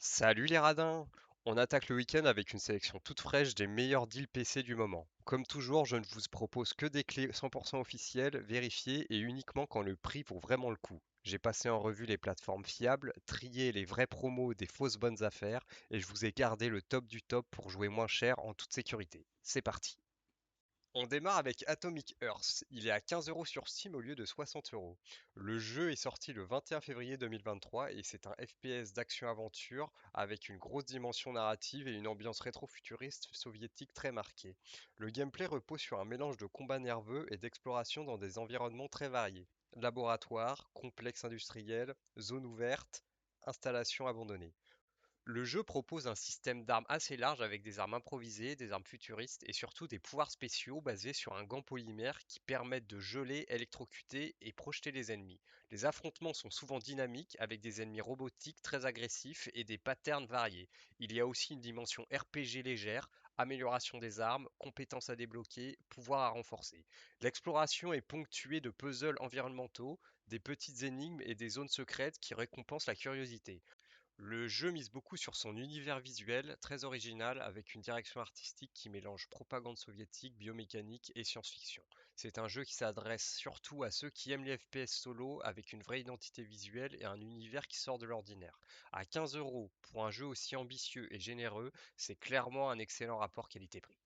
Salut les radins! On attaque le week-end avec une sélection toute fraîche des meilleurs deals PC du moment. Comme toujours, je ne vous propose que des clés 100% officielles, vérifiées et uniquement quand le prix vaut vraiment le coup. J'ai passé en revue les plateformes fiables, trié les vraies promos des fausses bonnes affaires et je vous ai gardé le top du top pour jouer moins cher en toute sécurité. C'est parti! On démarre avec Atomic Earth. Il est à 15 euros sur Steam au lieu de 60 euros. Le jeu est sorti le 21 février 2023 et c'est un FPS d'action-aventure avec une grosse dimension narrative et une ambiance rétro-futuriste soviétique très marquée. Le gameplay repose sur un mélange de combats nerveux et d'exploration dans des environnements très variés. Laboratoire, complexe industriel, zone ouverte, installation abandonnée. Le jeu propose un système d'armes assez large avec des armes improvisées, des armes futuristes et surtout des pouvoirs spéciaux basés sur un gant polymère qui permettent de geler, électrocuter et projeter les ennemis. Les affrontements sont souvent dynamiques avec des ennemis robotiques très agressifs et des patterns variés. Il y a aussi une dimension RPG légère, amélioration des armes, compétences à débloquer, pouvoirs à renforcer. L'exploration est ponctuée de puzzles environnementaux, des petites énigmes et des zones secrètes qui récompensent la curiosité. Le jeu mise beaucoup sur son univers visuel, très original, avec une direction artistique qui mélange propagande soviétique, biomécanique et science-fiction. C'est un jeu qui s'adresse surtout à ceux qui aiment les FPS solo, avec une vraie identité visuelle et un univers qui sort de l'ordinaire. À 15 euros pour un jeu aussi ambitieux et généreux, c'est clairement un excellent rapport qualité-prix.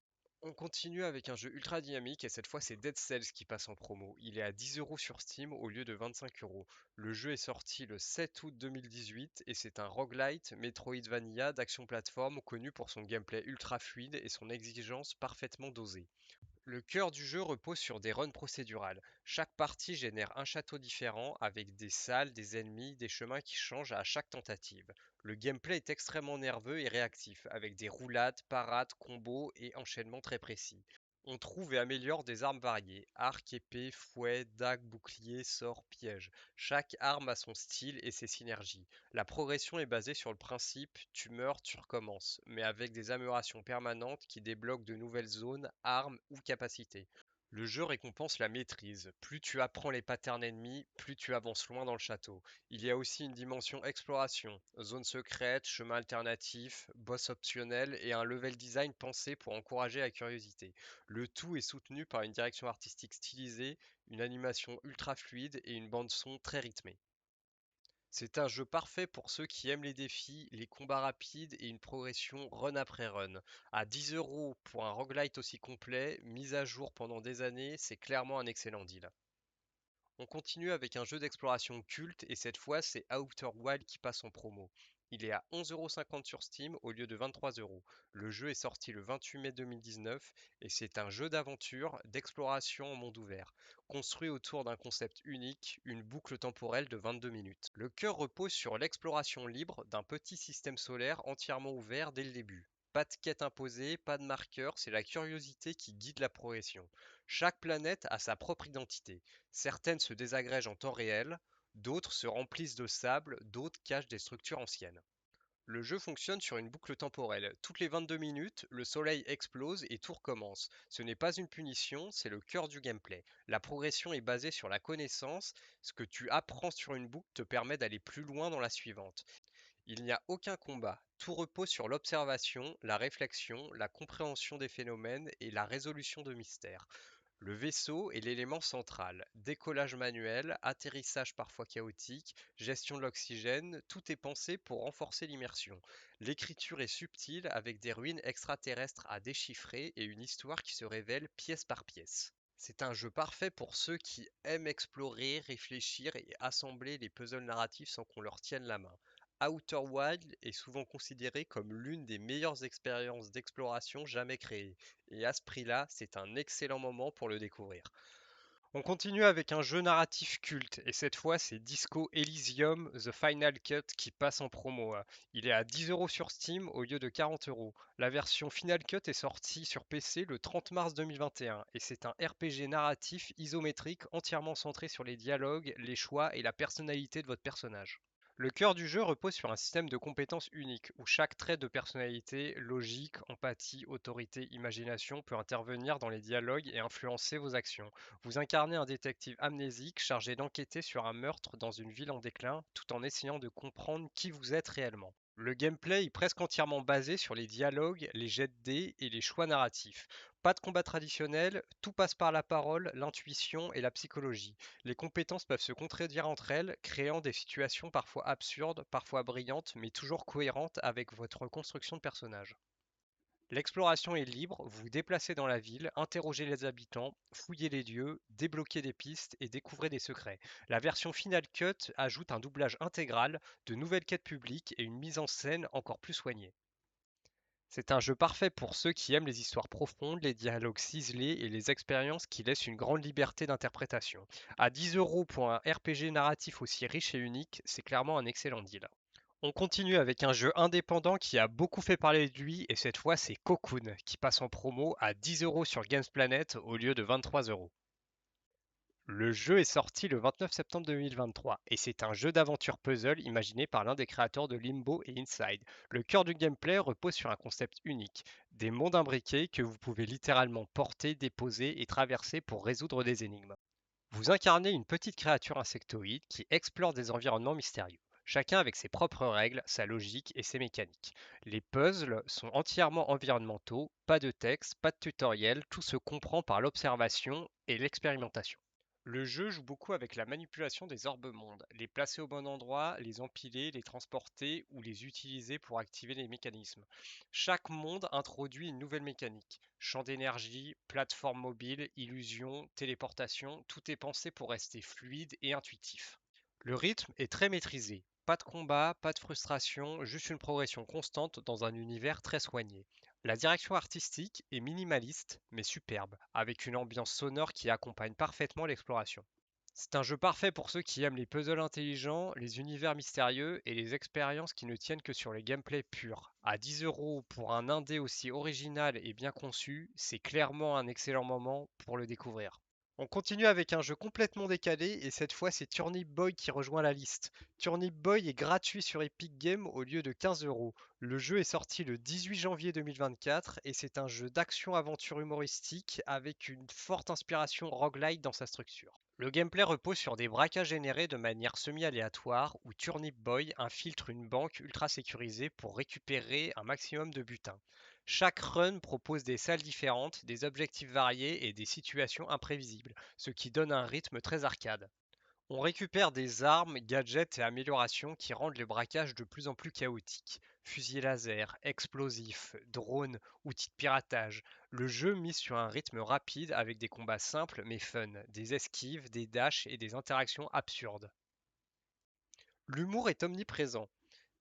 On continue avec un jeu ultra dynamique et cette fois c'est Dead Cells qui passe en promo. Il est à 10 euros sur Steam au lieu de 25 euros. Le jeu est sorti le 7 août 2018 et c'est un roguelite Metroidvania d'action plateforme connu pour son gameplay ultra fluide et son exigence parfaitement dosée. Le cœur du jeu repose sur des runs procédurales. Chaque partie génère un château différent avec des salles, des ennemis, des chemins qui changent à chaque tentative. Le gameplay est extrêmement nerveux et réactif, avec des roulades, parades, combos et enchaînements très précis. On trouve et améliore des armes variées, arc, épée, fouet, dague, bouclier, sort, piège. Chaque arme a son style et ses synergies. La progression est basée sur le principe tu meurs, tu recommences, mais avec des améliorations permanentes qui débloquent de nouvelles zones, armes ou capacités. Le jeu récompense la maîtrise. Plus tu apprends les patterns ennemis, plus tu avances loin dans le château. Il y a aussi une dimension exploration, zone secrète, chemin alternatif, boss optionnel et un level design pensé pour encourager la curiosité. Le tout est soutenu par une direction artistique stylisée, une animation ultra fluide et une bande son très rythmée. C'est un jeu parfait pour ceux qui aiment les défis, les combats rapides et une progression run après run. À 10 euros pour un roguelite aussi complet, mis à jour pendant des années, c'est clairement un excellent deal. On continue avec un jeu d'exploration culte et cette fois c'est Outer Wild qui passe en promo. Il est à 11,50€ sur Steam au lieu de 23 euros. Le jeu est sorti le 28 mai 2019 et c'est un jeu d'aventure, d'exploration en monde ouvert, construit autour d'un concept unique, une boucle temporelle de 22 minutes. Le cœur repose sur l'exploration libre d'un petit système solaire entièrement ouvert dès le début. Pas de quête imposée, pas de marqueur, c'est la curiosité qui guide la progression. Chaque planète a sa propre identité. Certaines se désagrègent en temps réel, d'autres se remplissent de sable, d'autres cachent des structures anciennes. Le jeu fonctionne sur une boucle temporelle. Toutes les 22 minutes, le soleil explose et tout recommence. Ce n'est pas une punition, c'est le cœur du gameplay. La progression est basée sur la connaissance. Ce que tu apprends sur une boucle te permet d'aller plus loin dans la suivante. Il n'y a aucun combat. Tout repose sur l'observation, la réflexion, la compréhension des phénomènes et la résolution de mystères. Le vaisseau est l'élément central. Décollage manuel, atterrissage parfois chaotique, gestion de l'oxygène, tout est pensé pour renforcer l'immersion. L'écriture est subtile avec des ruines extraterrestres à déchiffrer et une histoire qui se révèle pièce par pièce. C'est un jeu parfait pour ceux qui aiment explorer, réfléchir et assembler les puzzles narratifs sans qu'on leur tienne la main. Outer Wild est souvent considéré comme l'une des meilleures expériences d'exploration jamais créées, et à ce prix-là, c'est un excellent moment pour le découvrir. On continue avec un jeu narratif culte, et cette fois c'est Disco Elysium The Final Cut qui passe en promo. Il est à 10 euros sur Steam au lieu de 40 euros. La version Final Cut est sortie sur PC le 30 mars 2021, et c'est un RPG narratif isométrique entièrement centré sur les dialogues, les choix et la personnalité de votre personnage. Le cœur du jeu repose sur un système de compétences unique, où chaque trait de personnalité, logique, empathie, autorité, imagination peut intervenir dans les dialogues et influencer vos actions. Vous incarnez un détective amnésique chargé d'enquêter sur un meurtre dans une ville en déclin, tout en essayant de comprendre qui vous êtes réellement. Le gameplay est presque entièrement basé sur les dialogues, les jets de dés et les choix narratifs. Pas de combat traditionnel, tout passe par la parole, l'intuition et la psychologie. Les compétences peuvent se contredire entre elles, créant des situations parfois absurdes, parfois brillantes, mais toujours cohérentes avec votre construction de personnage. L'exploration est libre, vous vous déplacez dans la ville, interrogez les habitants, fouillez les lieux, débloquez des pistes et découvrez des secrets. La version Final Cut ajoute un doublage intégral, de nouvelles quêtes publiques et une mise en scène encore plus soignée. C'est un jeu parfait pour ceux qui aiment les histoires profondes, les dialogues ciselés et les expériences qui laissent une grande liberté d'interprétation. À 10 euros pour un RPG narratif aussi riche et unique, c'est clairement un excellent deal. On continue avec un jeu indépendant qui a beaucoup fait parler de lui et cette fois c'est Cocoon qui passe en promo à 10 euros sur Games Planet au lieu de 23 euros. Le jeu est sorti le 29 septembre 2023 et c'est un jeu d'aventure puzzle imaginé par l'un des créateurs de Limbo et Inside. Le cœur du gameplay repose sur un concept unique, des mondes imbriqués que vous pouvez littéralement porter, déposer et traverser pour résoudre des énigmes. Vous incarnez une petite créature insectoïde qui explore des environnements mystérieux, chacun avec ses propres règles, sa logique et ses mécaniques. Les puzzles sont entièrement environnementaux, pas de texte, pas de tutoriel, tout se comprend par l'observation et l'expérimentation. Le jeu joue beaucoup avec la manipulation des orbes mondes, les placer au bon endroit, les empiler, les transporter ou les utiliser pour activer les mécanismes. Chaque monde introduit une nouvelle mécanique. Champ d'énergie, plateforme mobile, illusion, téléportation, tout est pensé pour rester fluide et intuitif. Le rythme est très maîtrisé. Pas de combat, pas de frustration, juste une progression constante dans un univers très soigné. La direction artistique est minimaliste mais superbe, avec une ambiance sonore qui accompagne parfaitement l'exploration. C'est un jeu parfait pour ceux qui aiment les puzzles intelligents, les univers mystérieux et les expériences qui ne tiennent que sur les gameplays purs. À 10 euros pour un indé aussi original et bien conçu, c'est clairement un excellent moment pour le découvrir. On continue avec un jeu complètement décalé et cette fois c'est Turnip Boy qui rejoint la liste. Turnip Boy est gratuit sur Epic Games au lieu de 15 euros. Le jeu est sorti le 18 janvier 2024 et c'est un jeu d'action-aventure humoristique avec une forte inspiration roguelite dans sa structure. Le gameplay repose sur des braquages générés de manière semi-aléatoire où Turnip Boy infiltre une banque ultra sécurisée pour récupérer un maximum de butin. Chaque run propose des salles différentes, des objectifs variés et des situations imprévisibles, ce qui donne un rythme très arcade. On récupère des armes, gadgets et améliorations qui rendent les braquages de plus en plus chaotiques. Fusils laser, explosifs, drones, outils de piratage. Le jeu mise sur un rythme rapide avec des combats simples mais fun, des esquives, des dashs et des interactions absurdes. L'humour est omniprésent.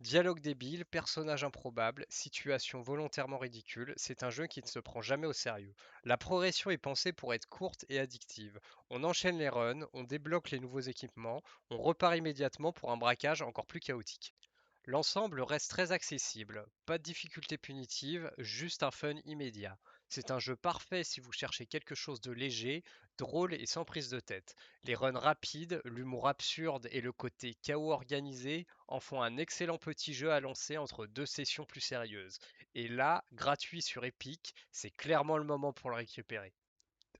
Dialogue débile, personnages improbables, situations volontairement ridicules, c'est un jeu qui ne se prend jamais au sérieux. La progression est pensée pour être courte et addictive. On enchaîne les runs, on débloque les nouveaux équipements, on repart immédiatement pour un braquage encore plus chaotique. L'ensemble reste très accessible, pas de difficulté punitive, juste un fun immédiat. C'est un jeu parfait si vous cherchez quelque chose de léger, drôle et sans prise de tête. Les runs rapides, l'humour absurde et le côté chaos organisé en font un excellent petit jeu à lancer entre deux sessions plus sérieuses. Et là, gratuit sur Epic, c'est clairement le moment pour le récupérer.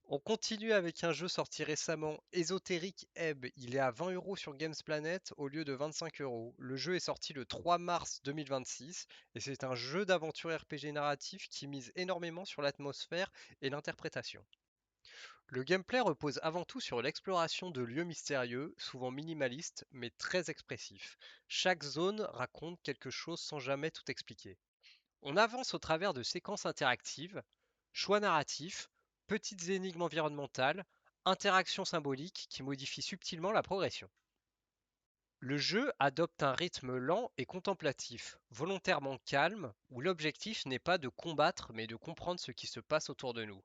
On continue avec un jeu sorti récemment, Ésotérique Ebb. Il est à 20 euros sur Games Planet au lieu de 25 euros. Le jeu est sorti le 3 mars 2026 et c'est un jeu d'aventure RPG narratif qui mise énormément sur l'atmosphère et l'interprétation. Le gameplay repose avant tout sur l'exploration de lieux mystérieux, souvent minimalistes mais très expressifs. Chaque zone raconte quelque chose sans jamais tout expliquer. On avance au travers de séquences interactives, choix narratifs, petites énigmes environnementales, interactions symboliques qui modifient subtilement la progression. Le jeu adopte un rythme lent et contemplatif, volontairement calme, où l'objectif n'est pas de combattre mais de comprendre ce qui se passe autour de nous.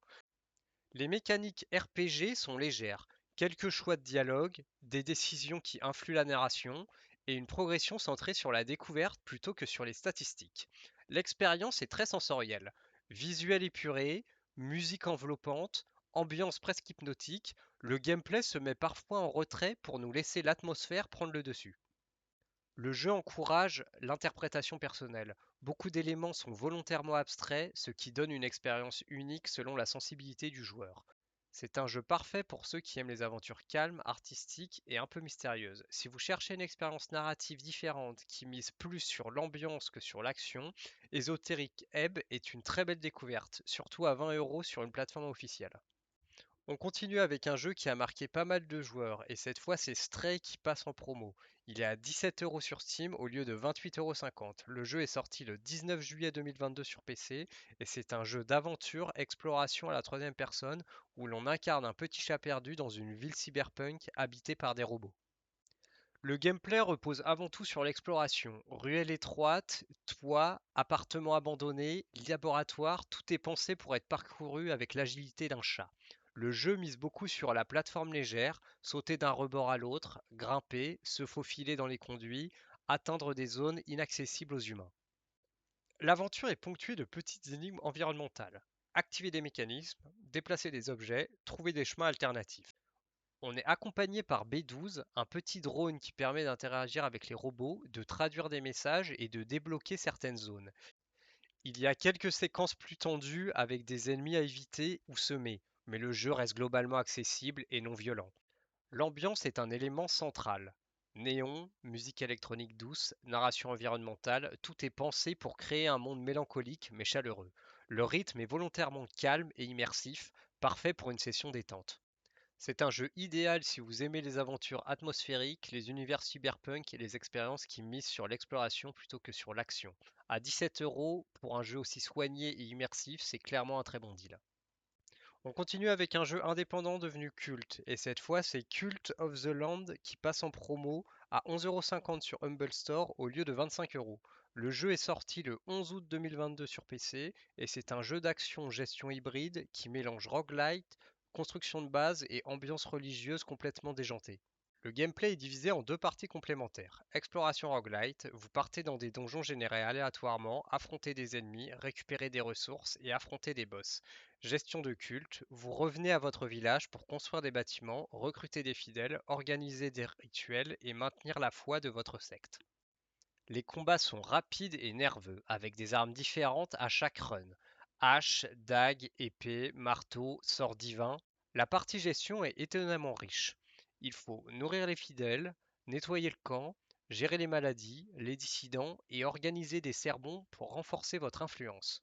Les mécaniques RPG sont légères, quelques choix de dialogue, des décisions qui influent la narration et une progression centrée sur la découverte plutôt que sur les statistiques. L'expérience est très sensorielle, visuel épuré, musique enveloppante, ambiance presque hypnotique, le gameplay se met parfois en retrait pour nous laisser l'atmosphère prendre le dessus. Le jeu encourage l'interprétation personnelle. Beaucoup d'éléments sont volontairement abstraits, ce qui donne une expérience unique selon la sensibilité du joueur. C'est un jeu parfait pour ceux qui aiment les aventures calmes, artistiques et un peu mystérieuses. Si vous cherchez une expérience narrative différente qui mise plus sur l'ambiance que sur l'action, Esoteric Ebb est une très belle découverte, surtout à 20 € sur une plateforme officielle. On continue avec un jeu qui a marqué pas mal de joueurs, et cette fois c'est Stray qui passe en promo. Il est à 17 € sur Steam au lieu de 28,50 €. Le jeu est sorti le 19 juillet 2022 sur PC, et c'est un jeu d'aventure, exploration à la troisième personne, où l'on incarne un petit chat perdu dans une ville cyberpunk habitée par des robots. Le gameplay repose avant tout sur l'exploration. Ruelles étroites, toits, appartements abandonnés, laboratoires, tout est pensé pour être parcouru avec l'agilité d'un chat. Le jeu mise beaucoup sur la plateforme légère, sauter d'un rebord à l'autre, grimper, se faufiler dans les conduits, atteindre des zones inaccessibles aux humains. L'aventure est ponctuée de petites énigmes environnementales. Activer des mécanismes, déplacer des objets, trouver des chemins alternatifs. On est accompagné par B12, un petit drone qui permet d'interagir avec les robots, de traduire des messages et de débloquer certaines zones. Il y a quelques séquences plus tendues avec des ennemis à éviter ou semer, mais le jeu reste globalement accessible et non violent. L'ambiance est un élément central. Néon, musique électronique douce, narration environnementale, tout est pensé pour créer un monde mélancolique mais chaleureux. Le rythme est volontairement calme et immersif, parfait pour une session détente. C'est un jeu idéal si vous aimez les aventures atmosphériques, les univers cyberpunk et les expériences qui misent sur l'exploration plutôt que sur l'action. À 17 € pour un jeu aussi soigné et immersif, c'est clairement un très bon deal. On continue avec un jeu indépendant devenu culte, et cette fois c'est Cult of the Land qui passe en promo à 11,50 € sur Humble Store au lieu de 25 €. Le jeu est sorti le 11 août 2022 sur PC, et c'est un jeu d'action-gestion hybride qui mélange roguelite, construction de base et ambiance religieuse complètement déjantée. Le gameplay est divisé en deux parties complémentaires. Exploration roguelite, vous partez dans des donjons générés aléatoirement, affrontez des ennemis, récupérez des ressources et affrontez des boss. Gestion de culte, vous revenez à votre village pour construire des bâtiments, recruter des fidèles, organiser des rituels et maintenir la foi de votre secte. Les combats sont rapides et nerveux, avec des armes différentes à chaque run. Hache, dague, épée, marteau, sort divin. La partie gestion est étonnamment riche. Il faut nourrir les fidèles, nettoyer le camp, gérer les maladies, les dissidents et organiser des sermons pour renforcer votre influence.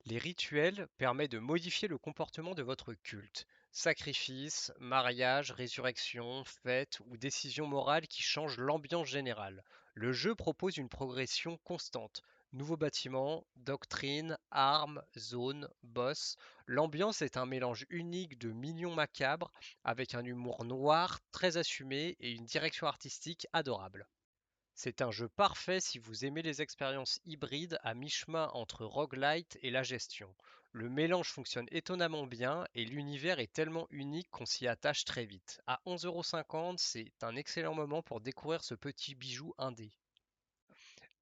Les rituels permettent de modifier le comportement de votre culte. Sacrifices, mariages, résurrections, fêtes ou décisions morales qui changent l'ambiance générale. Le jeu propose une progression constante. Nouveaux bâtiments, doctrines, armes, zones, boss. L'ambiance est un mélange unique de mignons macabres avec un humour noir très assumé et une direction artistique adorable. C'est un jeu parfait si vous aimez les expériences hybrides à mi-chemin entre roguelite et la gestion. Le mélange fonctionne étonnamment bien et l'univers est tellement unique qu'on s'y attache très vite. À 11,50 €, c'est un excellent moment pour découvrir ce petit bijou indé.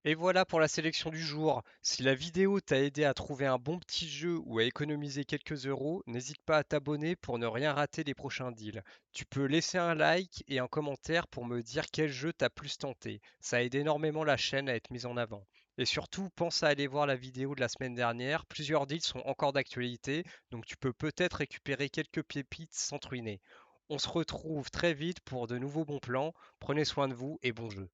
Et voilà pour la sélection du jour. Si la vidéo t'a aidé à trouver un bon petit jeu ou à économiser quelques euros, n'hésite pas à t'abonner pour ne rien rater des prochains deals. Tu peux laisser un like et un commentaire pour me dire quel jeu t'a plus tenté. Ça aide énormément la chaîne à être mise en avant. Et surtout, pense à aller voir la vidéo de la semaine dernière. Plusieurs deals sont encore d'actualité, donc tu peux peut-être récupérer quelques pépites sans te ruiner. On se retrouve très vite pour de nouveaux bons plans. Prenez soin de vous et bon jeu.